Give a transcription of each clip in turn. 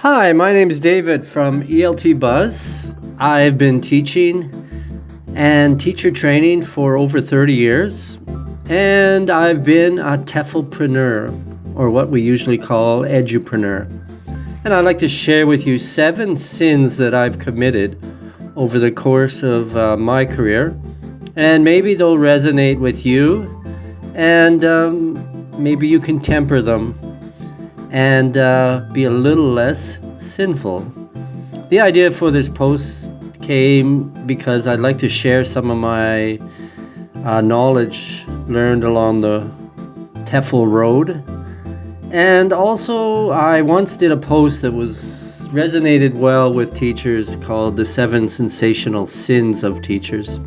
Hi, my name is David from ELT Buzz. I've been teaching and teacher training for over 30 years, and I've been a TEFLpreneur, or what we usually call edupreneur. And I'd like to share with you 7 sins that I've committed over the course of my career, and maybe they'll resonate with you, and maybe you can temper them and be a little less sinful. The idea for this post came because I'd like to share some of my knowledge learned along the TEFL road. And also, I once did a post that resonated well with teachers called The 7 Sensational Sins of Teachers.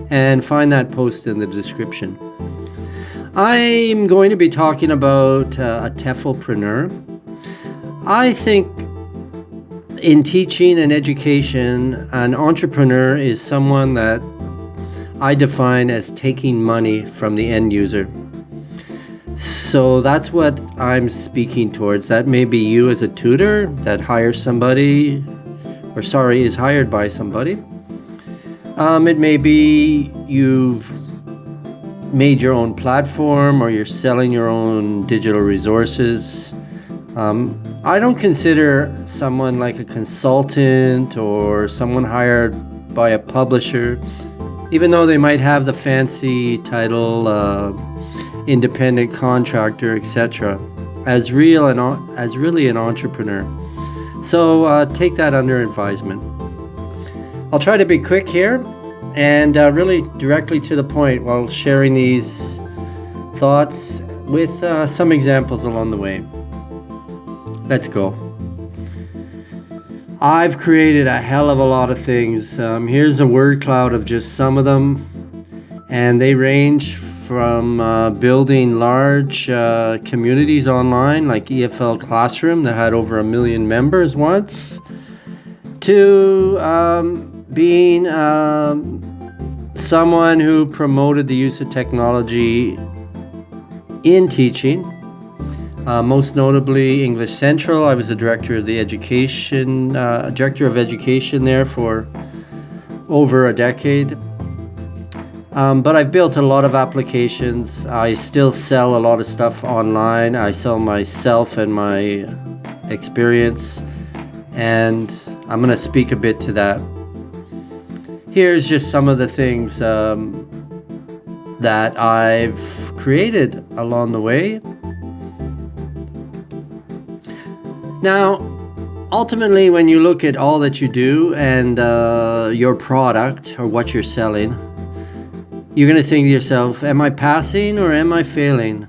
And find that post in the description. I'm going to be talking about a TEFLpreneur. I think in teaching and education, an entrepreneur is someone that I define as taking money from the end user. So that's what I'm speaking towards. That may be you as a tutor that hires somebody, is hired by somebody. It may be you've made your own platform or you're selling your own digital resources. I don't consider someone like a consultant or someone hired by a publisher, even though they might have the fancy title, independent contractor, etc., as really an entrepreneur. So take that under advisement. I'll try to be quick here and really directly to the point while sharing these thoughts with some examples along the way. Let's go. I've created a hell of a lot of things. Here's a word cloud of just some of them, and they range from building large communities online like EFL Classroom that had over 1 million members once, to being someone who promoted the use of technology in teaching, most notably English Central. I was the director of education there for over a decade. But I've built a lot of applications. I still sell a lot of stuff online. I sell myself and my experience, and I'm going to speak a bit to that. Here's just some of the things that I've created along the way. Now, ultimately, when you look at all that you do and your product or what you're selling, you're going to think to yourself, am I passing or am I failing?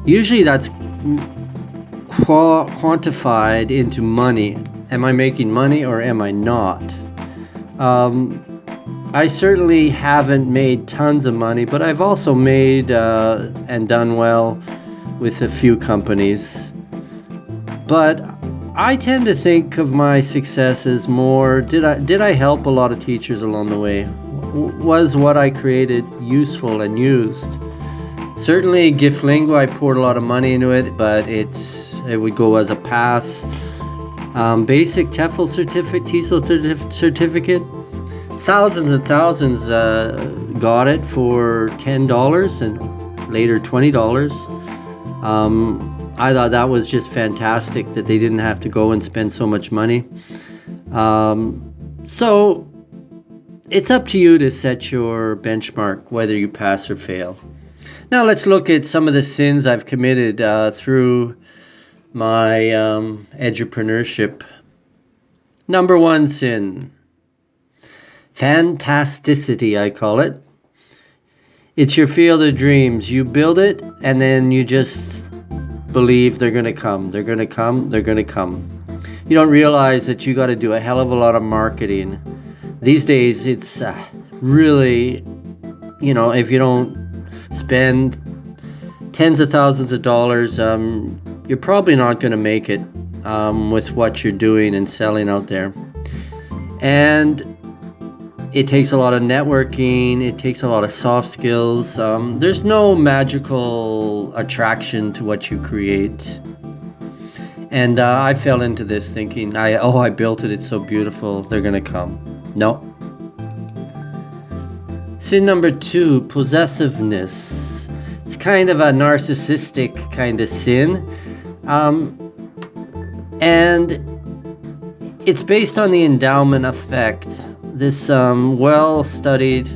Usually that's quantified into money. Am I making money or am I not? I certainly haven't made tons of money, but I've also made and done well with a few companies. But I tend to think of my success as more, did I help a lot of teachers along the way? Was what I created useful and used? Certainly Giftlingo, I poured a lot of money into it, but it would go as a pass. Basic TEFL certificate, TESOL certificate, thousands and thousands got it for $10 and later $20. I thought that was just fantastic that they didn't have to go and spend so much money. So it's up to you to set your benchmark, whether you pass or fail. Now let's look at some of the sins I've committed through my edupreneurship. Number 1 sin, fantasticity, I call it. It's your field of dreams. You build it and then you just believe they're going to come. They're going to come. They're going to come. You don't realize that you got to do a hell of a lot of marketing. These days, it's really, if you don't spend tens of thousands of dollars, you're probably not going to make it with what you're doing and selling out there. And it takes a lot of networking. It takes a lot of soft skills. There's no magical attraction to what you create. And I fell into this thinking, I built it, it's so beautiful, they're gonna come. No. Sin number 2, possessiveness. It's kind of a narcissistic kind of sin. And it's based on the endowment effect. This well-studied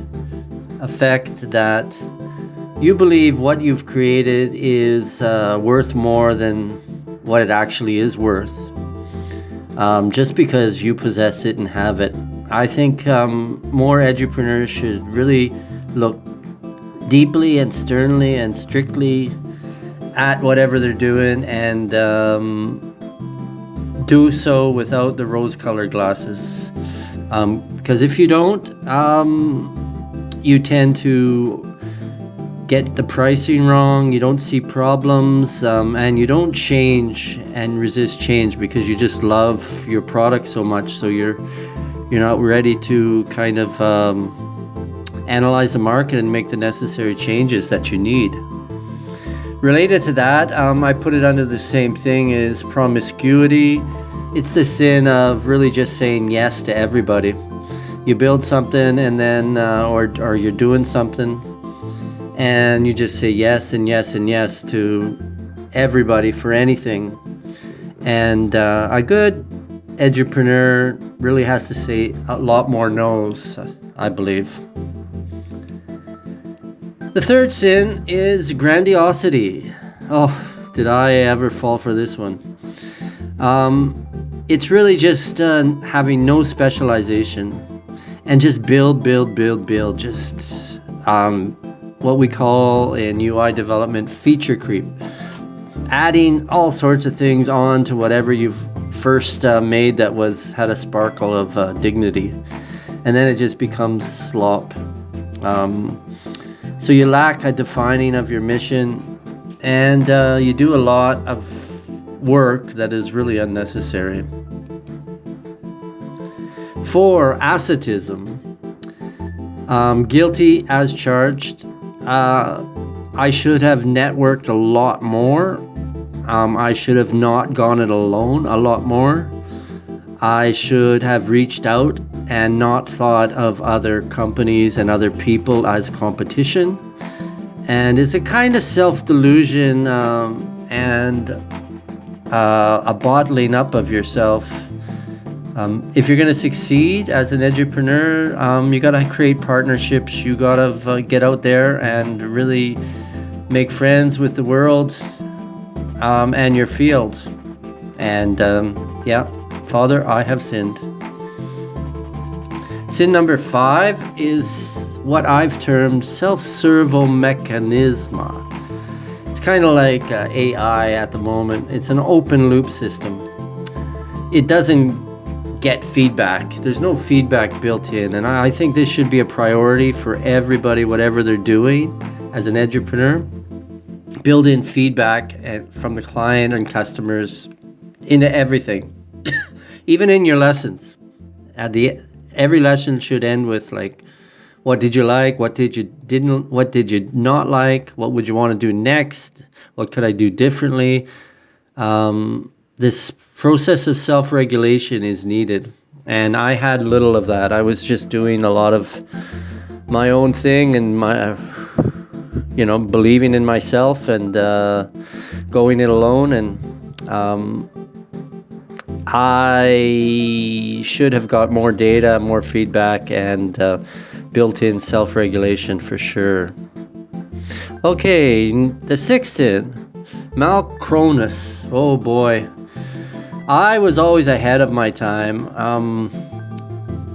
effect that you believe what you've created is worth more than what it actually is worth, just because you possess it and have it. I think more edupreneurs should really look deeply and sternly and strictly at whatever they're doing, and do so without the rose-colored glasses. Because if you don't, you tend to get the pricing wrong, you don't see problems, and you don't change and resist change because you just love your product so much, so you're not ready to kind of analyze the market and make the necessary changes that you need. Related to that, I put it under the same thing as promiscuity. It's the sin of really just saying yes to everybody. You build something and then, or you're doing something, and you just say yes and yes and yes to everybody for anything. And a good edupreneur really has to say a lot more no's, I believe. The third sin is grandiosity. Oh, did I ever fall for this one? It's really just having no specialization and just build. Just what we call in UI development feature creep. Adding all sorts of things on to whatever you've first made that had a sparkle of dignity. And then it just becomes slop. So you lack a defining of your mission, and you do a lot of work that is really unnecessary. 4, asceticism. Guilty as charged. I should have networked a lot more. I should have not gone it alone a lot more. I should have reached out and not thought of other companies and other people as competition. And it's a kind of self-delusion and a bottling up of yourself. If you're going to succeed as an edupreneur, you got to create partnerships. You got to get out there and really make friends with the world and your field. And Father, I have sinned. Sin number 5 is what I've termed self-servo mechanisma. It's kind of like AI at the moment. It's an open loop system. It doesn't get feedback. There's no feedback built in, and I think this should be a priority for everybody, whatever they're doing as an edupreneur. Build in feedback from the client and customers into everything, even in your lessons. Every lesson should end with like, what did you like? What did you not like? What would you want to do next? What could I do differently? This process of self-regulation is needed, and I had little of that. I was just doing a lot of my own thing and believing in myself and going it alone. And I should have got more data, more feedback, and built-in self-regulation for sure. Okay, the 6th sin, malchronous. Oh boy. I was always ahead of my time.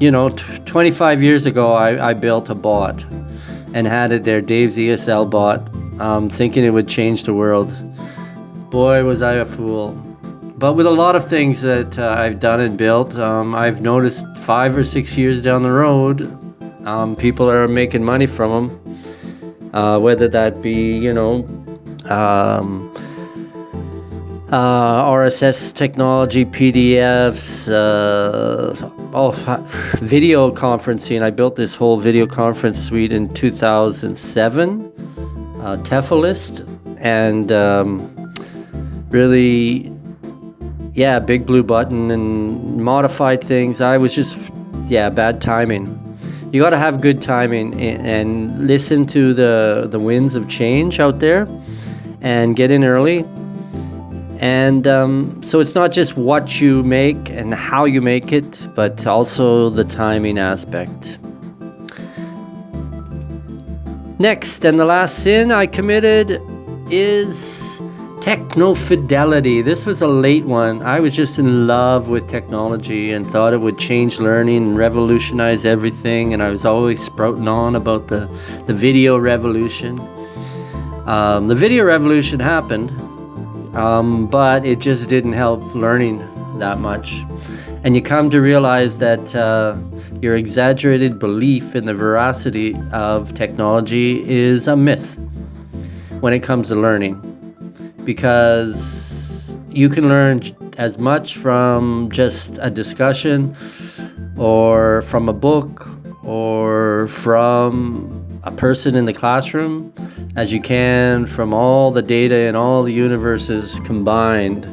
25 years ago, I built a bot and had it there, Dave's ESL bot, thinking it would change the world. Boy, was I a fool. But with a lot of things that I've done and built, I've noticed 5 or 6 years down the road, people are making money from them, whether that be, RSS technology, PDFs, video conferencing. I built this whole video conference suite in 2007, TEFList, and really yeah, big blue button and modified things. I was just, yeah, bad timing. You got to have good timing and listen to the winds of change out there and get in early. And so it's not just what you make and how you make it, but also the timing aspect. Next, and the last sin I committed is techno-fidelity. This was a late one. I was just in love with technology and thought it would change learning and revolutionize everything. And I was always sprouting on about the video revolution. The video revolution happened, but it just didn't help learning that much. And you come to realize that your exaggerated belief in the veracity of technology is a myth when it comes to learning. Because you can learn as much from just a discussion or from a book or from a person in the classroom as you can from all the data in all the universes combined,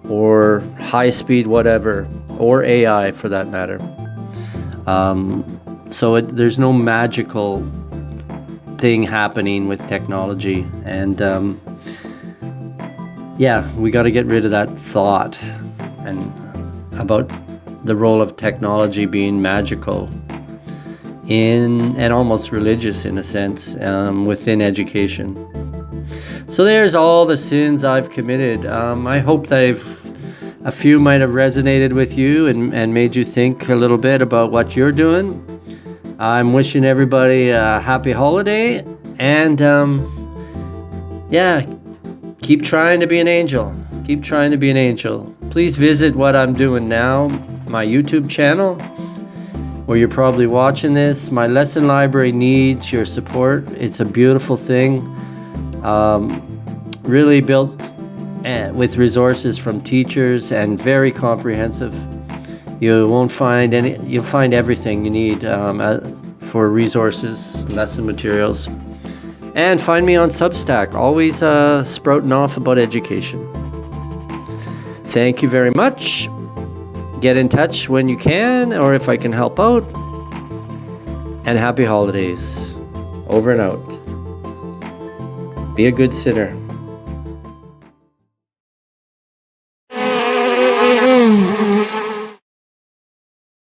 or high-speed whatever, or AI for that matter. So there's no magical thing happening with technology. And yeah, we got to get rid of that thought and about the role of technology being magical and almost religious in a sense within education. So there's all the sins I've committed. I hope that a few might have resonated with you and made you think a little bit about what you're doing. I'm wishing everybody a happy holiday, and yeah, keep trying to be an angel. Keep trying to be an angel. Please visit what I'm doing now, my YouTube channel, where you're probably watching this. My lesson library needs your support. It's a beautiful thing. Really built with resources from teachers and very comprehensive. You won't find you'll find everything you need for resources, lesson materials. And find me on Substack, always sprouting off about education. Thank you very much. Get in touch when you can, or if I can help out. And happy holidays. Over and out. Be a good sinner.